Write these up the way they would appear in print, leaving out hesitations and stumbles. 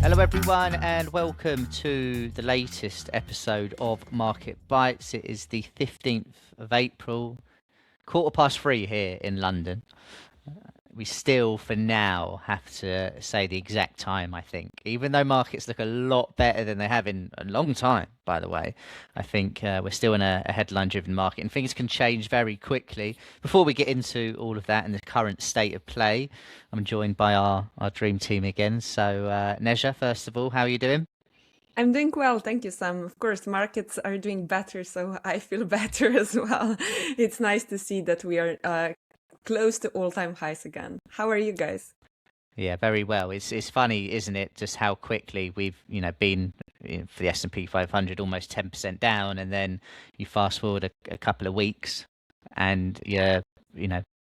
Hello, everyone, and welcome to the latest episode of Market Bites. It is the 15th of April, 3:15 here in London. We still, for now, have to say the exact time, I think. Even though markets look a lot better than they have in a long time, by the way, I think we're still in a headline-driven market, and things can change very quickly. Before we get into all of that and the current state of play, I'm joined by our dream team again. So, Neja, first of all, how are you doing? I'm doing well, thank you, Sam. Of course, markets are doing better, so I feel better as well. It's nice to see that we are close to all-time highs again. How are you guys? Yeah, very well. It's funny, isn't it? Just how quickly we've been for the S&P 500 almost 10% down, and then you fast forward a couple of weeks, and you're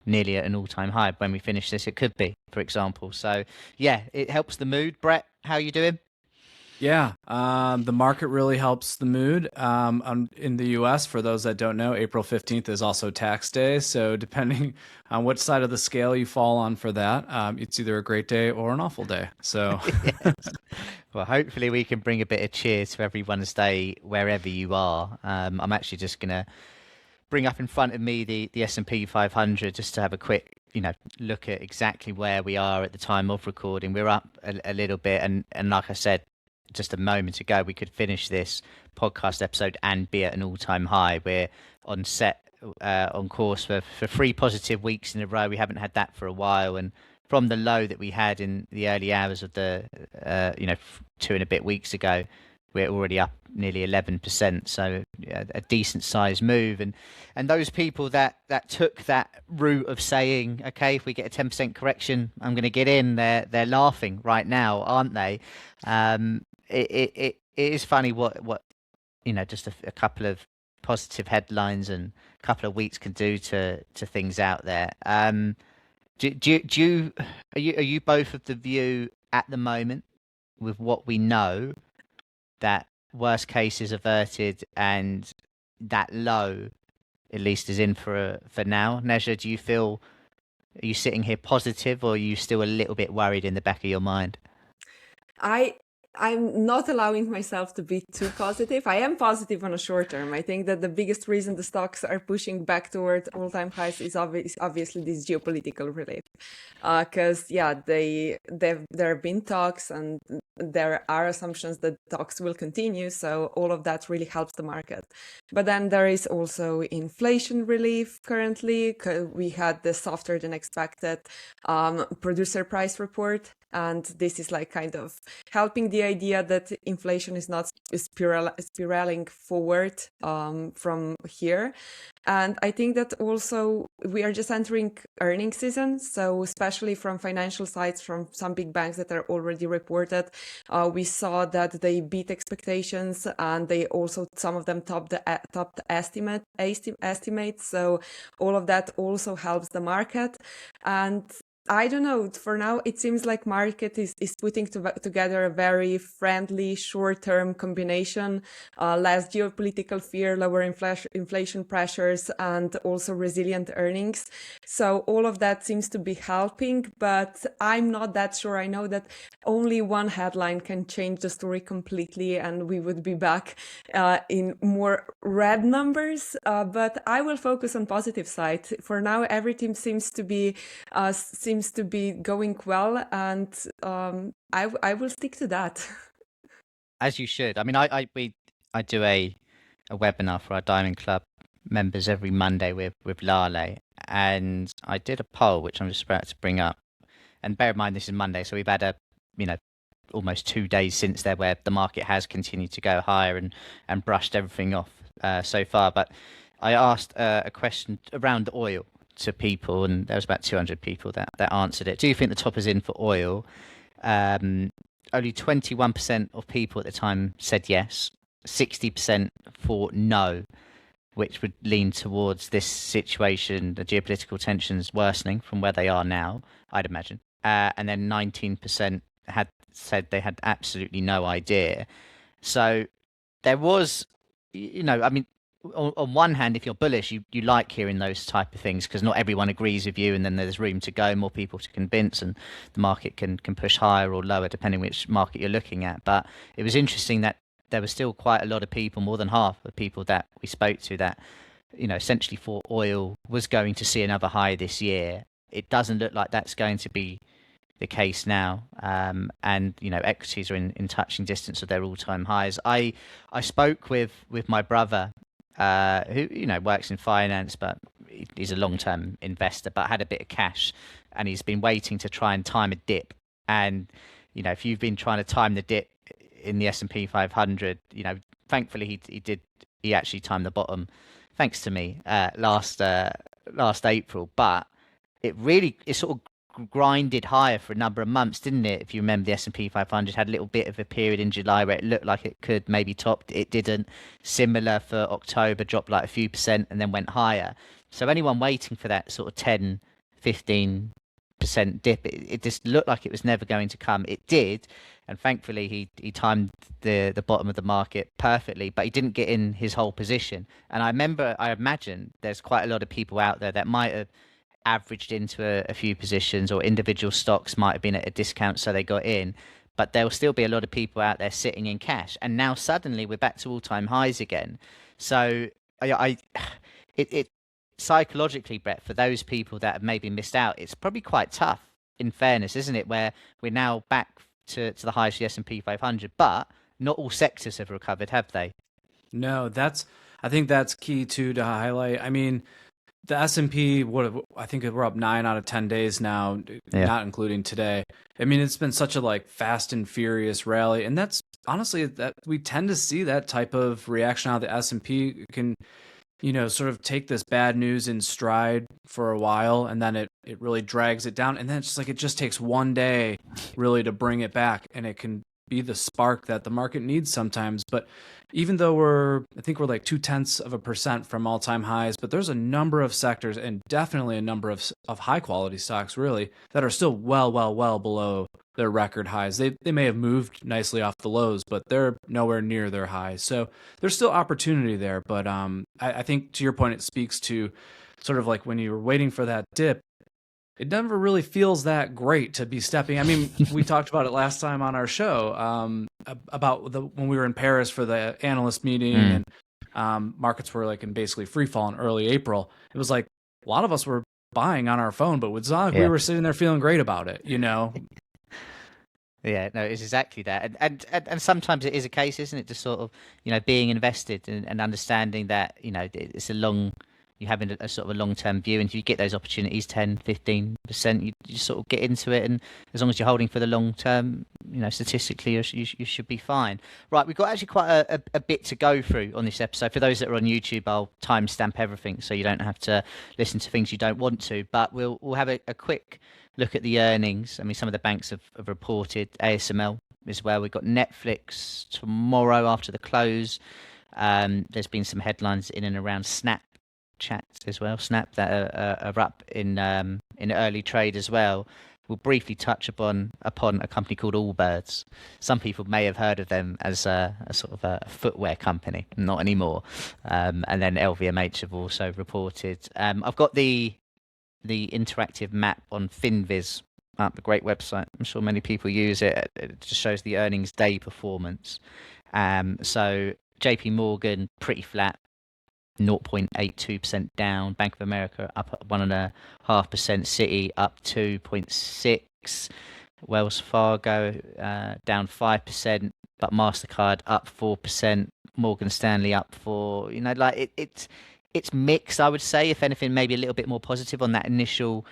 nearly at an all-time high. When we finish this, it could be, for example. So yeah, it helps the mood. Brett, how are you doing? Yeah, the market really helps the mood. In the US, for those that don't know, April 15th is also tax day. So, depending on which side of the scale you fall on for that, it's either a great day or an awful day. So, Yes. Well, hopefully we can bring a bit of cheer to everyone's day wherever you are. I'm actually just gonna bring up in front of me the S&P 500 just to have a quick look at exactly where we are at the time of recording. We're up a little bit, and like I said just a moment ago, we could finish this podcast episode and be at an all-time high. We're on set, on course for 3 positive weeks in a row. We haven't had that for a while, and from the low that we had in the early hours of the 2 and a bit weeks ago, we're already up nearly 11%. So yeah, a decent sized move, and those people that took that route of saying, okay, if we get a 10% correction, I'm going to get in, they're laughing right now, aren't they? It is funny what just a couple of positive headlines and a couple of weeks can do to things out there. Do you are you both of the view at the moment, with what we know, that worst case is averted and that low at least is in for now? Neja, do you feel, are you sitting here positive, or are you still a little bit worried in the back of your mind? I I'm not allowing myself to be too positive. I am positive on a short term. I think that the biggest reason the stocks are pushing back toward all-time highs is obviously this geopolitical relief. Because yeah, there have been talks, and there are assumptions that talks will continue. So all of that really helps the market. But then there is also inflation relief currently. We had the softer than expected producer price report, and this is like kind of helping the idea that inflation is not spiraling forward from here. And I think that also we are just entering earnings season. So especially from financial sides, from some big banks that are already reported, we saw that they beat expectations, and they also, some of them topped the estimates. So all of that also helps the market. And I don't know. For now, it seems like market is putting together a very friendly short-term combination, less geopolitical fear, lower inflation pressures, and also resilient earnings. So all of that seems to be helping, but I'm not that sure. I know that only one headline can change the story completely, and we would be back in more red numbers. But I will focus on positive side. For now, everything seems to be going well, and I will stick to that. As you should. I mean, I do a webinar for our Diamond Club members every Monday with Lale, and I did a poll which I'm just about to bring up. And bear in mind, this is Monday, so we've had you know almost 2 days since there where the market has continued to go higher and brushed everything off so far. But I asked a question around oil to people, and there was about 200 people that answered it. Do you think the top is in for oil? Only 21% of people at the time said yes. 60% thought no, which would lean towards this situation, the geopolitical tensions worsening from where they are now, I'd imagine. And then 19% had said they had absolutely no idea. So there was, I mean, on one hand, if you're bullish, you like hearing those type of things because not everyone agrees with you, and then there's room to go, more people to convince, and the market can push higher or lower depending which market you're looking at. But it was interesting that there was still quite a lot of people, more than half of people that we spoke to, that essentially thought oil was going to see another high this year. It doesn't look like that's going to be the case now, and equities are in touching distance of their all-time highs. I spoke with my brother, who works in finance, but he's a long-term investor, but had a bit of cash, and he's been waiting to try and time a dip. And if you've been trying to time the dip in the S&P 500, thankfully he actually timed the bottom, thanks to me, last April. But it sort of grinded higher for a number of months, didn't it? If you remember, the S&P 500 had a little bit of a period in July where it looked like it could maybe top. It didn't. Similar for October, dropped like a few percent and then went higher. So anyone waiting for that sort of 10, 15% dip, it just looked like it was never going to come. It did, and thankfully he timed the bottom of the market perfectly, but he didn't get in his whole position. And I imagine there's quite a lot of people out there that might have averaged into a few positions, or individual stocks might have been at a discount, so they got in. But there will still be a lot of people out there sitting in cash, and now suddenly we're back to all-time highs again. So it psychologically, Brett, for those people that have maybe missed out, it's probably quite tough, in fairness, isn't it? Where we're now back to the highs of the S&P 500, but not all sectors have recovered, have they? No, I think that's key too to highlight. I mean, the S&P, I think we're up 9 out of 10 days now, not including today. I mean, it's been such a fast and furious rally, and that's honestly that we tend to see that type of reaction out of the S&P. Can sort of take this bad news in stride for a while, and then it really drags it down, and then it's just it just takes one day really to bring it back, and it can be the spark that the market needs sometimes. But even though I think we're 0.2% from all-time highs, but there's a number of sectors, and definitely a number of high-quality stocks really, that are still well below their record highs. They may have moved nicely off the lows, but they're nowhere near their highs. So there's still opportunity there. But I think, to your point, it speaks to sort of when you were waiting for that dip, it never really feels that great to be stepping. I mean, we talked about it last time on our show, about when we were in Paris for the analyst meeting, and markets were in basically free fall in early April. It was a lot of us were buying on our phone, but it's not we were sitting there feeling great about it, Yeah, no, it's exactly that. And sometimes it is a case, isn't it, to sort of, being invested and understanding that, it's you having a sort of a long-term view, and if you get those opportunities, 10, 15%, you sort of get into it, and as long as you're holding for the long term, statistically you should be fine. Right, we've got actually quite a bit to go through on this episode. For those that are on YouTube, I'll timestamp everything so you don't have to listen to things you don't want to, but we'll have a quick look at the earnings. I mean, some of the banks have reported, ASML as well. We've got Netflix tomorrow after the close. There's been some headlines in and around Snap chats as well. Snap that are up in early trade as well. We'll briefly touch upon a company called Allbirds. Some people may have heard of them as a sort of a footwear company, not anymore. And then LVMH have also reported. I've got the interactive map on Finviz up, a great website. I'm sure many people use it. It just shows the earnings day performance. So JP Morgan pretty flat, 0.82% down. Bank of America up 1.5%. Citi up 2.6%. Wells Fargo down 5%, but MasterCard up 4%. Morgan Stanley up 4%. It's mixed, I would say. If anything, maybe a little bit more positive on that initial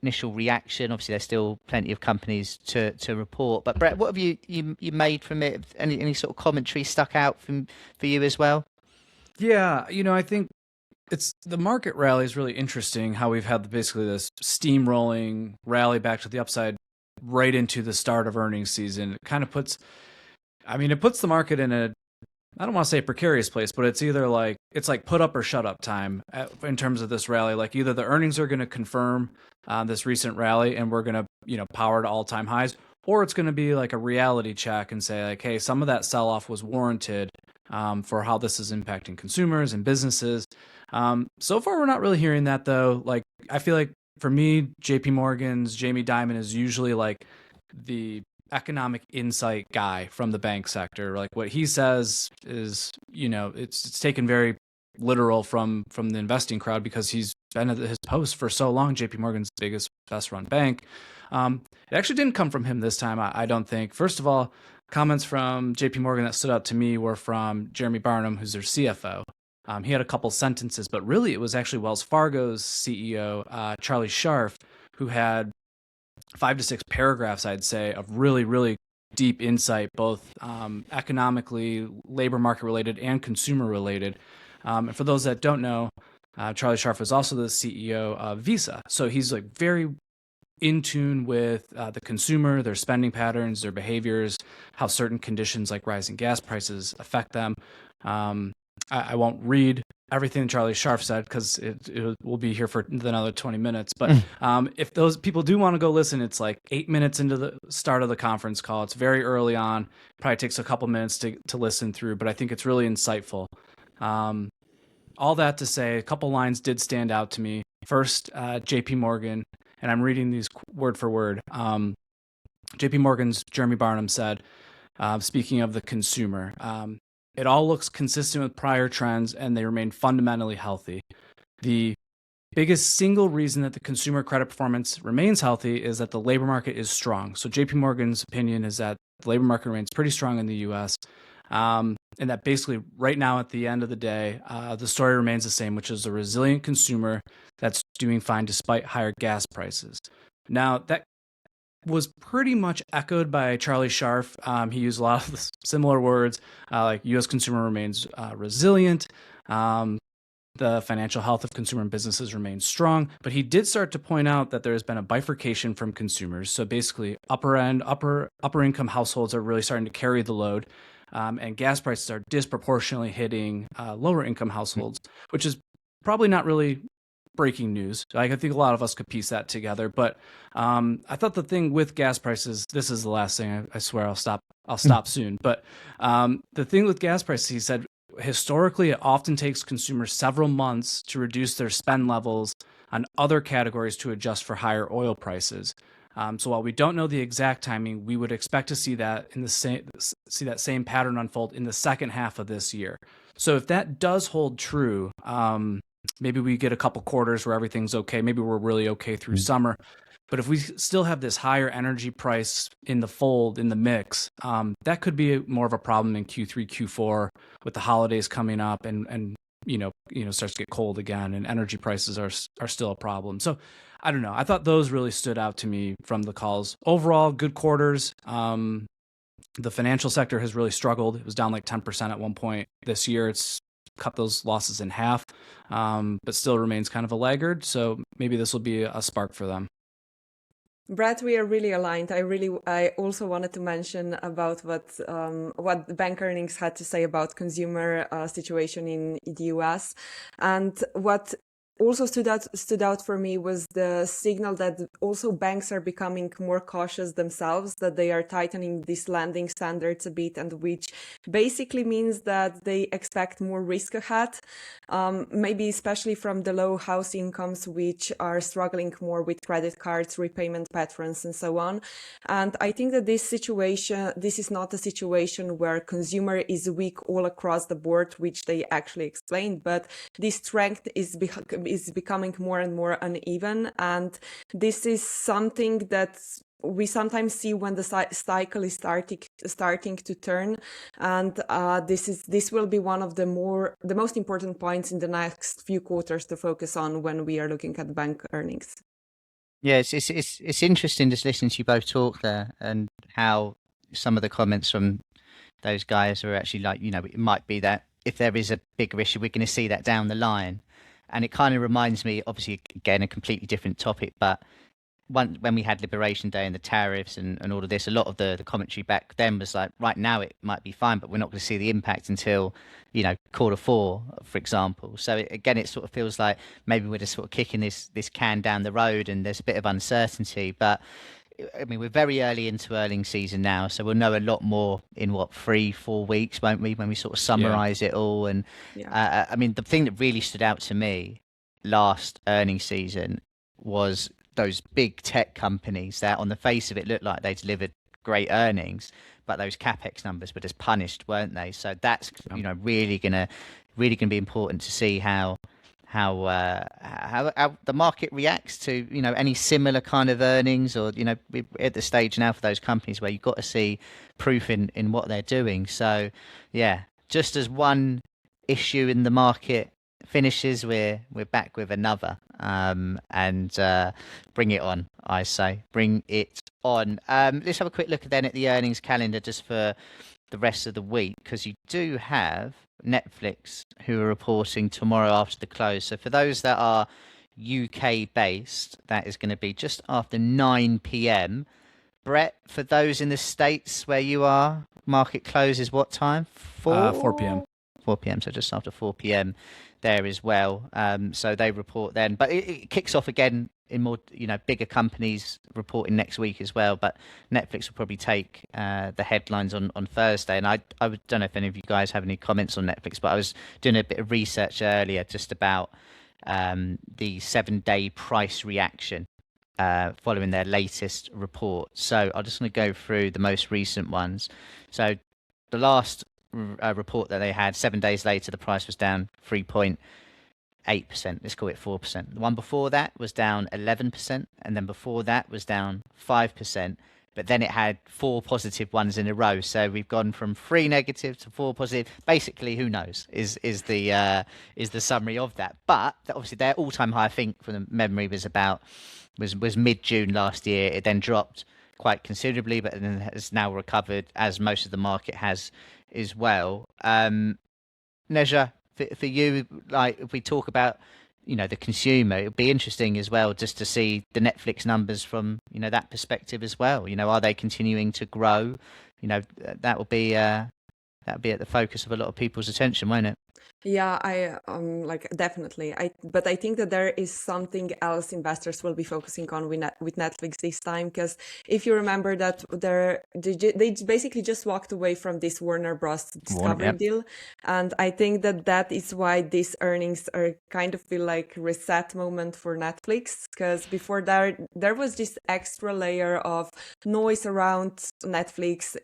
reaction. Obviously, there's still plenty of companies to report. But Brett, what have you made from it? Any sort of commentary stuck out for you as well? Yeah, I think it's the market rally is really interesting. How we've had basically this steamrolling rally back to the upside right into the start of earnings season. It kind of puts the market in a, I don't want to say precarious place, but it's either it's put up or shut up time in terms of this rally. Either the earnings are going to confirm this recent rally and we're going to power to all time highs, or it's going to be a reality check and say hey, some of that sell off was warranted. for how this is impacting consumers and businesses. So far, we're not really hearing that, though. Like, I feel like for me, JP Morgan's Jamie Dimon is usually like the economic insight guy from the bank sector. Like, what he says is, it's taken very literal from the investing crowd because he's been at his post for so long. JP Morgan's the biggest, best run bank. It actually didn't come from him this time, I don't think. First of all, comments from JP Morgan that stood out to me were from Jeremy Barnum, who's their CFO. He had a couple sentences, but really it was actually Wells Fargo's CEO, Charlie Scharf, who had 5 to 6 paragraphs, I'd say, of really, really deep insight, both economically, labor market related, and consumer related. And for those that don't know, Charlie Scharf was also the CEO of Visa. So he's like very in tune with the consumer, their spending patterns, their behaviors, how certain conditions like rising gas prices affect them. I won't read everything Charlie Scharf said because it will be here for another 20 minutes. But if those people do want to go listen, it's like 8 minutes into the start of the conference call. It's very early on. Probably takes a couple minutes to listen through, but I think it's really insightful. All that to say, a couple lines did stand out to me. First, JP Morgan, and I'm reading these word for word. JP Morgan's Jeremy Barnum said, speaking of the consumer, it all looks consistent with prior trends and they remain fundamentally healthy. The biggest single reason that the consumer credit performance remains healthy is that the labor market is strong. So JP Morgan's opinion is that the labor market remains pretty strong in the US. And that basically right now at the end of the day, the story remains the same, which is a resilient consumer that's doing fine despite higher gas prices. Now, that was pretty much echoed by Charlie Scharf. He used a lot of the similar words, like U.S. consumer remains resilient. The financial health of consumer and businesses remains strong, but he did start to point out that there has been a bifurcation from consumers. So basically, upper income households are really starting to carry the load, and gas prices are disproportionately hitting lower income households, which is probably not really breaking news. I think a lot of us could piece that together. But I thought the thing with gas prices, this is the last thing. I swear I'll stop soon. But the thing with gas prices, he said, historically, it often takes consumers several months to reduce their spend levels on other categories to adjust for higher oil prices. So while we don't know the exact timing, we would expect to see that same pattern unfold in the second half of this year. So if that does hold true, maybe we get a couple quarters where everything's okay. Maybe we're really okay through summer. But if we still have this higher energy price in the fold, in the mix, that could be more of a problem in Q3, Q4 with the holidays coming up and starts to get cold again and energy prices are still a problem. So I don't know. I thought those really stood out to me from the calls. Overall, good quarters. The financial sector has really struggled. It was down like 10% at one point this year. It's cut those losses in half, but still remains kind of a laggard. So maybe this will be a spark for them. Brett, we are really aligned. I also wanted to mention about what the bank earnings had to say about consumer situation in the US, and what also stood out for me was the signal that also banks are becoming more cautious themselves, that they are tightening these lending standards a bit, and which basically means that they expect more risk ahead, maybe especially from the low house incomes, which are struggling more with credit cards, repayment patterns, and so on. And I think that this is not a situation where consumer is weak all across the board, which they actually explained, but this strength is becoming more and more uneven. And this is something that we sometimes see when the cycle is starting to turn. And this will be one of the most important points in the next few quarters to focus on when we are looking at bank earnings. Yeah, it's interesting just listening to you both talk there and how some of the comments from those guys are actually like, it might be that if there is a bigger issue, we're going to see that down the line. And it kind of reminds me, obviously, again, a completely different topic, but when we had Liberation Day and the tariffs and all of this, a lot of the commentary back then was like, right now it might be fine, but we're not going to see the impact until, Q4, for example. So again, it sort of feels like maybe we're just sort of kicking this can down the road and there's a bit of uncertainty. But I mean, we're very early into earnings season now, so we'll know a lot more in what 3-4 weeks, won't we? When we sort of Yeah. summarize it all. And Yeah. I mean, the thing that really stood out to me last earnings season was those big tech companies that, on the face of it, looked like they delivered great earnings, but those capex numbers were just punished, weren't they? So that's really gonna be important to see how the market reacts to any similar kind of earnings, or we're at the stage now for those companies where you've got to see proof in what they're doing. So yeah, just as one issue in the market finishes, we're back with another, and bring it on, I say, bring it on. Let's have a quick look then at the earnings calendar just for the rest of the week, because you do have Netflix who are reporting tomorrow after the close. So for those that are UK based, that is going to be just after 9 p.m. Brett, for those in the States where you are, market close is what time? 4 p.m. 4 p.m. So just after 4 p.m. there as well. So they report then, but it kicks off again in more, bigger companies reporting next week as well. But Netflix will probably take the headlines on Thursday. And I don't know if any of you guys have any comments on Netflix, but I was doing a bit of research earlier just about the 7-day price reaction following their latest report. So I just want to go through the most recent ones. So the last report that they had, 7 days later, the price was down 3.8%. Let's call it 4%. The one before that was down 11%, and then before that was down 5%. But then it had 4 positive ones in a row. So we've gone from 3 negative to 4 positive. Basically, who knows is the summary of that. But obviously their all-time high, I think, from the memory, was mid-June last year. It then dropped quite considerably, but then has now recovered, as most of the market has as well. Neja, for you, like, if we talk about the consumer, it'd be interesting as well just to see the Netflix numbers from that perspective as well. Are they continuing to grow? That will be that'll be at the focus of a lot of people's attention, won't it? Yeah, I like definitely. But I think that there is something else investors will be focusing on with Netflix this time, because if you remember that they basically just walked away from this Warner Bros. Discovery Yep. deal, and I think that is why these earnings are kind of feel like reset moment for Netflix, because before there was this extra layer of noise around Netflix.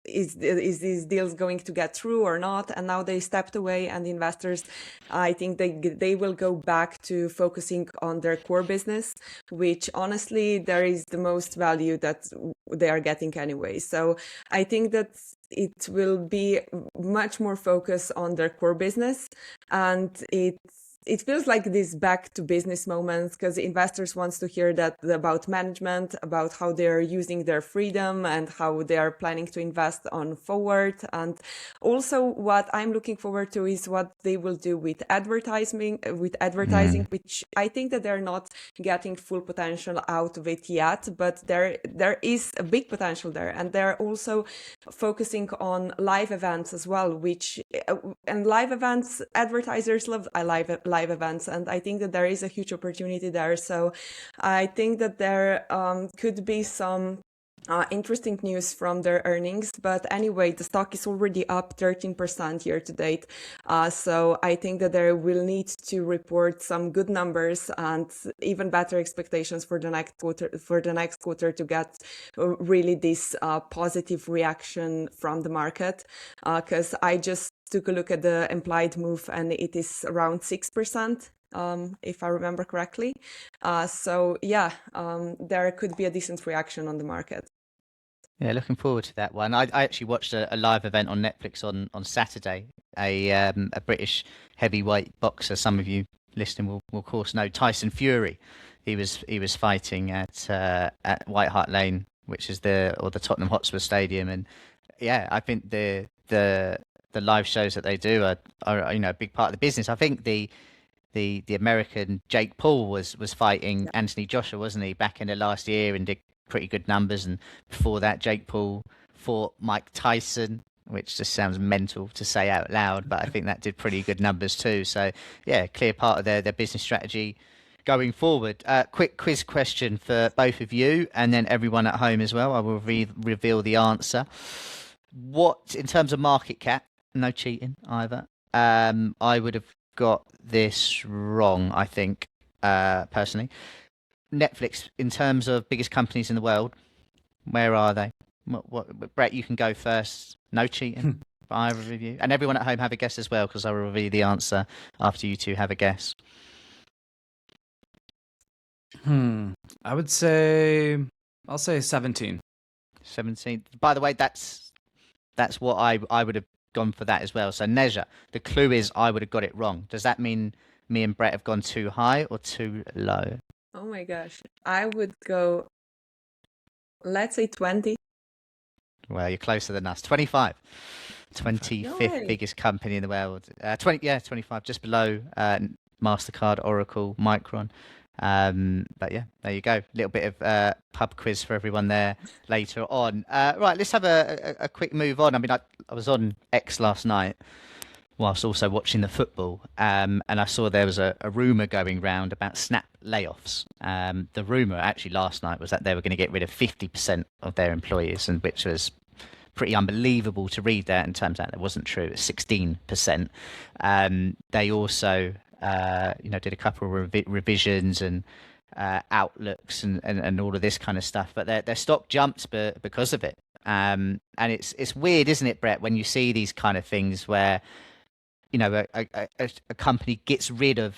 Is these deals going to get through or not? And now they stepped away, and the investors, I think they will go back to focusing on their core business, which honestly there is the most value that they are getting anyway. So I think that it will be much more focus on their core business, and it feels like this back to business moments, because investors wants to hear that about management, about how they're using their freedom and how they are planning to invest on forward. And also what I'm looking forward to is what they will do with advertising, which I think that they're not getting full potential out of it yet, but there is a big potential there. And they're also focusing on live events as well, which and live events, advertisers love live events, and I think that there is a huge opportunity there. So I think that there could be some interesting news from their earnings. But anyway, the stock is already up 13% year to date. So I think that they will need to report some good numbers and even better expectations for the next quarter to get really this positive reaction from the market. Because I just took a look at the implied move, and it is around 6%. If I remember correctly. So yeah, there could be a decent reaction on the market. Yeah, looking forward to that one. I actually watched a live event on Netflix on Saturday. A British heavyweight boxer. Some of you listening will of course know Tyson Fury. He was fighting at White Hart Lane, which is the Tottenham Hotspur Stadium, and yeah, I think the live shows that they do are a big part of the business. I think the American Jake Paul was fighting Anthony Joshua, wasn't he, back in the last year, and did pretty good numbers. And before that, Jake Paul fought Mike Tyson, which just sounds mental to say out loud, but I think that did pretty good numbers too. So yeah, clear part of their business strategy going forward. Quick quiz question for both of you and then everyone at home as well. I will reveal the answer. What, in terms of market cap, no cheating either. I would have got this wrong, I think, personally. Netflix, in terms of biggest companies in the world, where are they? Brett, you can go first. No cheating for either of you. And everyone at home have a guess as well, because I will reveal the answer after you two have a guess. I would say, I'll say 17. 17. By the way, that's what I would have gone for that as well. So Neja, the clue is I would have got it wrong. Does that mean me and Brett have gone too high or too low? Oh my gosh. I would go, let's say 20. Well, you're closer than us. 25. 25th No way. biggest company in the world. 25, just below MasterCard, Oracle, Micron. But yeah, there you go. A little bit of pub quiz for everyone there later on. Right, let's have a quick move on. I mean, I was on X last night whilst also watching the football, and I saw there was a rumour going round about Snap layoffs. The rumour actually last night was that they were going to get rid of 50% of their employees, and which was pretty unbelievable to read that, and turns out that wasn't true. It was 16%. They also did a couple of revisions and outlooks and all of this kind of stuff, but their stock jumped because of it. And it's weird, isn't it, Brett, when you see these kind of things where a company gets rid of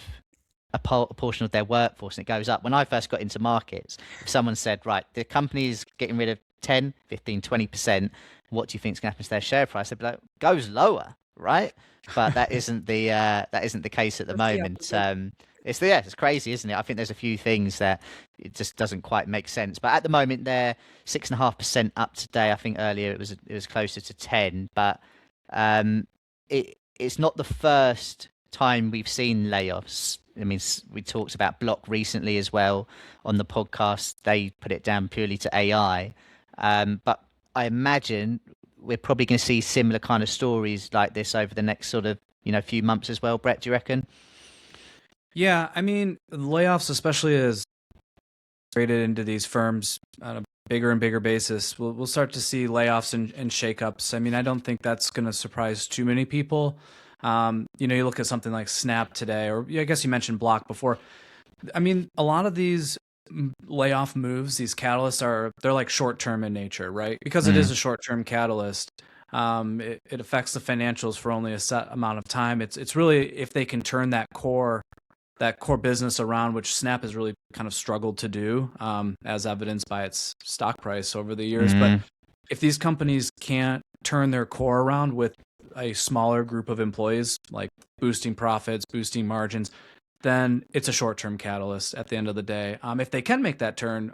a portion of their workforce and it goes up. When I first got into markets, if someone said, right, the company is getting rid of 10, 15, 20%, what do you think is going to happen to their share price? They'd be like, goes lower, right? But that isn't the case at the moment. It's crazy, isn't it? I think there's a few things that it just doesn't quite make sense. But at the moment, they're 6.5% up today. I think earlier it was closer to 10. But it's not the first time we've seen layoffs. I mean, we talked about Block recently as well on the podcast. They put it down purely to AI. But I imagine we're probably going to see similar kind of stories like this over the next sort of few months as well. Brett, do you reckon? Yeah, I mean, layoffs, especially as traded into these firms on a bigger and bigger basis, we'll start to see layoffs and shakeups. I mean, I don't think that's going to surprise too many people. You look at something like Snap today, or I guess you mentioned Block before. I mean, a lot of these layoff moves, these catalysts they're like short-term in nature, right? Because it is a short-term catalyst. It affects the financials for only a set amount of time. It's really if they can turn that core business around, which Snap has really kind of struggled to do, as evidenced by its stock price over the years. But if these companies can't turn their core around with a smaller group of employees, like boosting profits, boosting margins, then it's a short-term catalyst at the end of the day. If they can make that turn,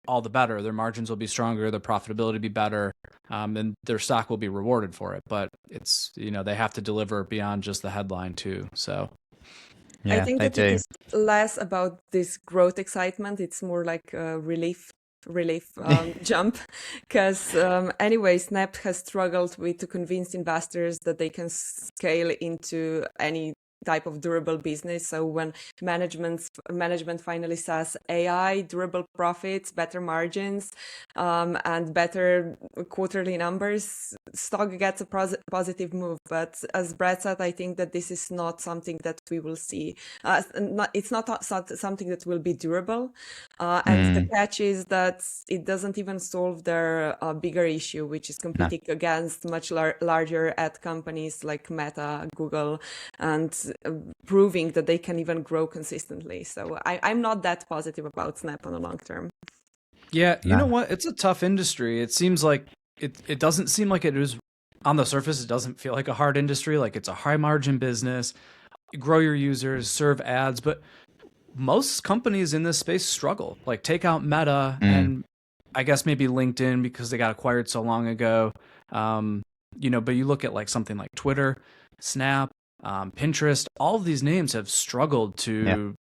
all the better. Their margins will be stronger, their profitability will be better, and their stock will be rewarded for it. But it's, they have to deliver beyond just the headline too. So I think that it is less about this growth excitement. It's more like a relief jump, because anyway, Snap has struggled to convince investors that they can scale into any type of durable business. So when management finally says AI, durable profits, better margins, and better quarterly numbers, stock gets a positive move. But as Brad said, I think that this is not something that we will see. It's not something that will be durable. And the catch is that it doesn't even solve their bigger issue, which is competing against much larger ad companies like Meta, Google, and proving that they can even grow consistently. So I'm not that positive about Snap on the long term. Yeah, you know what? It's a tough industry. It seems like it doesn't seem like it is on the surface. It doesn't feel like a hard industry. Like it's a high margin business. Grow your users, serve ads, but most companies in this space struggle. Like take out Meta and I guess maybe LinkedIn because they got acquired so long ago. But you look at like something like Twitter, Snap, Pinterest, all of these names have struggled to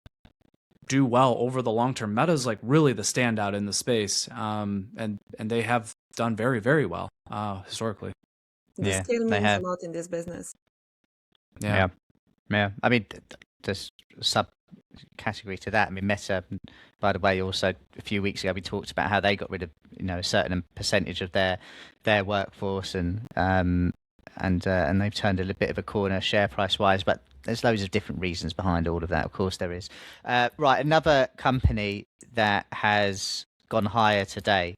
do well over the long term. Meta's like really the standout in the space, and they have done very, very well historically. The scale means a lot in this business. Yeah. I mean, just category to that. I mean, Meta, by the way, also a few weeks ago we talked about how they got rid of a certain percentage of their workforce, and they've turned a little bit of a corner share price wise, but there's loads of different reasons behind all of that. Of course, there is. Right, another company that has gone higher today,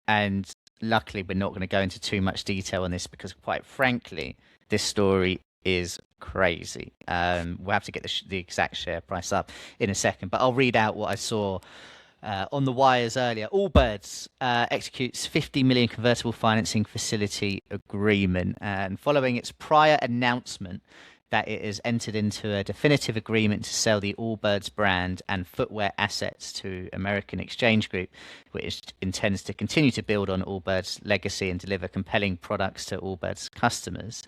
and luckily we're not going to go into too much detail on this because, quite frankly, this story is crazy. We'll have to get the exact share price up in a second, but I'll read out what I saw on the wires earlier. Allbirds executes 50 million convertible financing facility agreement, and following its prior announcement that it has entered into a definitive agreement to sell the Allbirds brand and footwear assets to American Exchange Group, which intends to continue to build on Allbirds' legacy and deliver compelling products to Allbirds customers.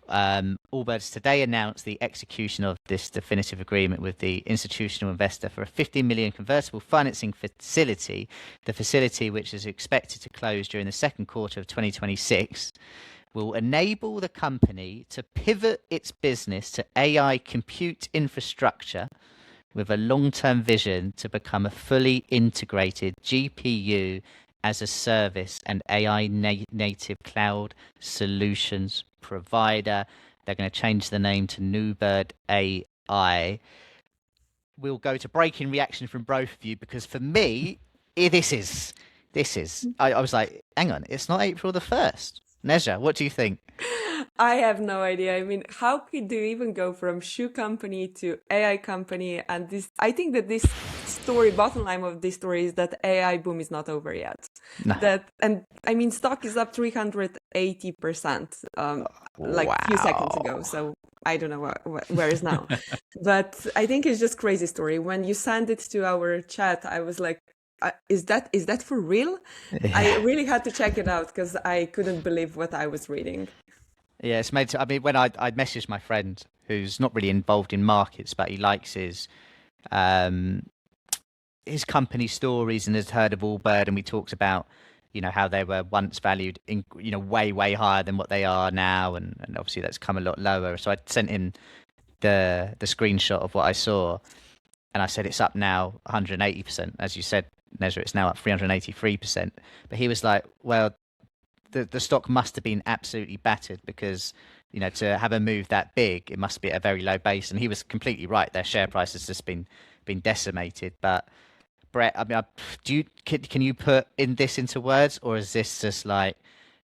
Allbirds today announced the execution of this definitive agreement with the institutional investor for a 50 million convertible financing facility. The facility, which is expected to close during the second quarter of 2026, will enable the company to pivot its business to AI compute infrastructure with a long-term vision to become a fully integrated GPU as a service and AI native cloud solutions provider. They're going to change the name to Newbird AI. We'll go to breaking reaction from both of you, because for me, this is. I was like, hang on, it's not April the 1st. Nezha, what do you think? I have no idea. I mean, how could you even go from shoe company to AI company? And this, I think that this story, bottom line of this story is that AI boom is not over yet. No. And I mean, stock is up 380%, like a few seconds ago. So I don't know where is now. But I think it's just crazy story. When you sent it to our chat, I was like, is that for real? Yeah. I really had to check it out because I couldn't believe what I was reading. Yeah, it's made to, I mean, when I messaged my friend who's not really involved in markets, but he likes his company stories and has heard of Allbird, and we talked about, how they were once valued in, way higher than what they are now, and obviously that's come a lot lower. So I sent him the screenshot of what I saw, and I said it's up now 180%. As you said, Nezha, it's now up 383%. But he was like, well, the stock must have been absolutely battered, because to have a move that big, it must be at a very low base. And he was completely right. Their share price has just been decimated. But Brett, I mean, can you put this into words, or is this just like,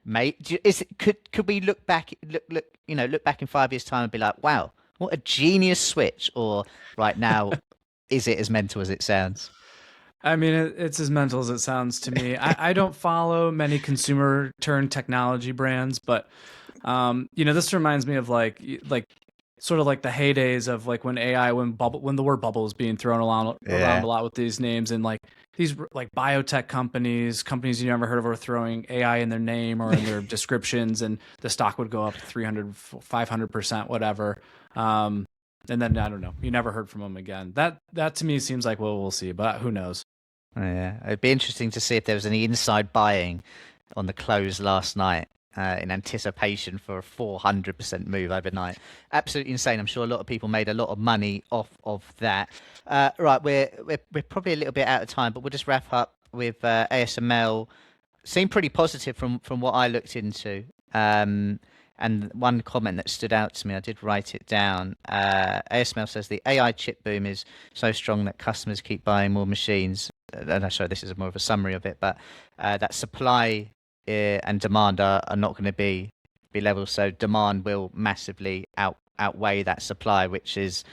mate? Could we look back in 5 years' time and be like, wow, what a genius switch? Or right now, is it as mental as it sounds? I mean, it's as mental as it sounds to me. I don't follow many consumer turned technology brands, but this reminds me of like sort of like the heydays of like when AI, when the word bubble is being thrown around a lot with these names, and like these like biotech companies you never heard of are throwing AI in their name or in their descriptions, and the stock would go up 300, 500%, whatever. And then I don't know, you never heard from them again. That to me seems like, well, we'll see, but who knows? Yeah, it'd be interesting to see if there was any inside buying on the close last night in anticipation for a 400% move overnight. Absolutely insane. I'm sure a lot of people made a lot of money off of that. Right, we're probably a little bit out of time, but we'll just wrap up with ASML. Seemed pretty positive from what I looked into. And one comment that stood out to me, I did write it down. ASML says the AI chip boom is so strong that customers keep buying more machines. And sorry, this is more of a summary of it, but that supply and demand are not going to be level. So demand will massively outweigh that supply, which is,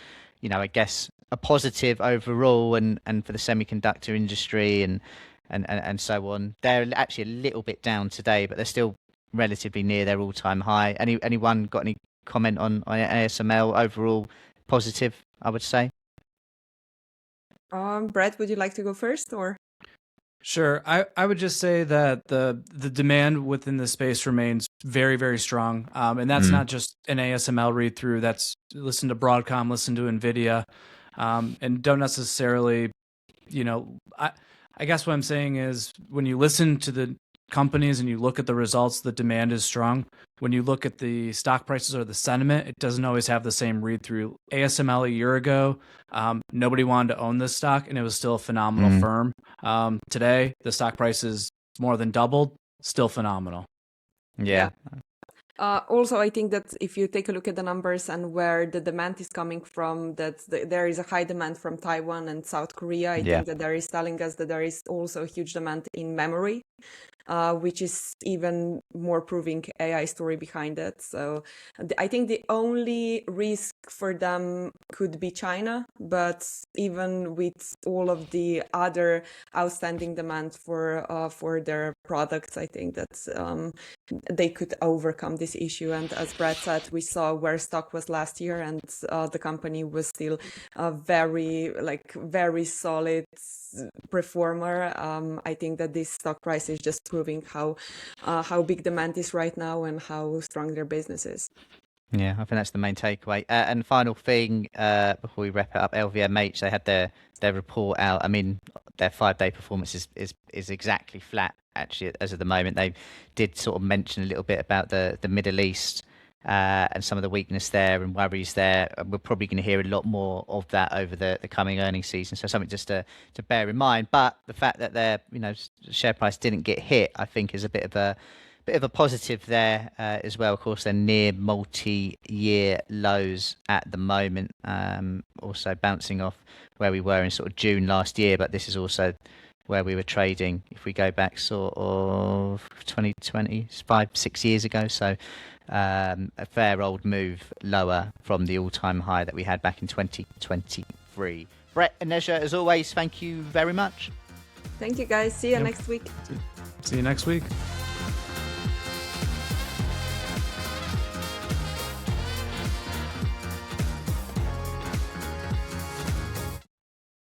I guess, a positive overall, and for the semiconductor industry and so on. They're actually a little bit down today, but they're still relatively near their all-time high. Anyone got any comment on ASML? Overall positive, I would say. Brett, would you like to go first, or? Sure. I would just say that the demand within the space remains very, very strong. And that's not just an ASML read through. That's listen to Broadcom, listen to NVIDIA, and don't necessarily, I guess what I'm saying is when you listen to the companies and you look at the results, the demand is strong. when you look at the stock prices or the sentiment, it doesn't always have the same read through. ASML a year ago, nobody wanted to own this stock, and it was still a phenomenal firm. Today, the stock price is more than doubled, still phenomenal. Yeah. Also, I think that if you take a look at the numbers and where the demand is coming from, that there is a high demand from Taiwan and South Korea. I think that there is telling us that there is also a huge demand in memory, which is even more proving AI story behind it. So I think the only risk for them could be China, but even with all of the other outstanding demand for their products, I think that they could overcome this issue. And as Brad said, we saw where stock was last year, and the company was still a very solid performer. I think that this stock price is just proving how big demand is right now and how strong their business is. Yeah, I think that's the main takeaway. And final thing, before we wrap it up, LVMH, they had their report out. I mean, their 5-day performance is exactly flat, actually, as of the moment. They did sort of mention a little bit about the Middle East and some of the weakness there and worries there. We're probably going to hear a lot more of that over the coming earnings season. So something just to bear in mind. But the fact that their share price didn't get hit, I think, is a bit of a positive there as well. Of course, they're near multi-year lows at the moment, also bouncing off where we were in sort of June last year, but this is also where we were trading if we go back sort of 2020, 5-6 years ago. So a fair old move lower from the all-time high that we had back in 2023. Brett and Nezha, as always, thank you very much. Thank you, guys. See you next week. See you next week.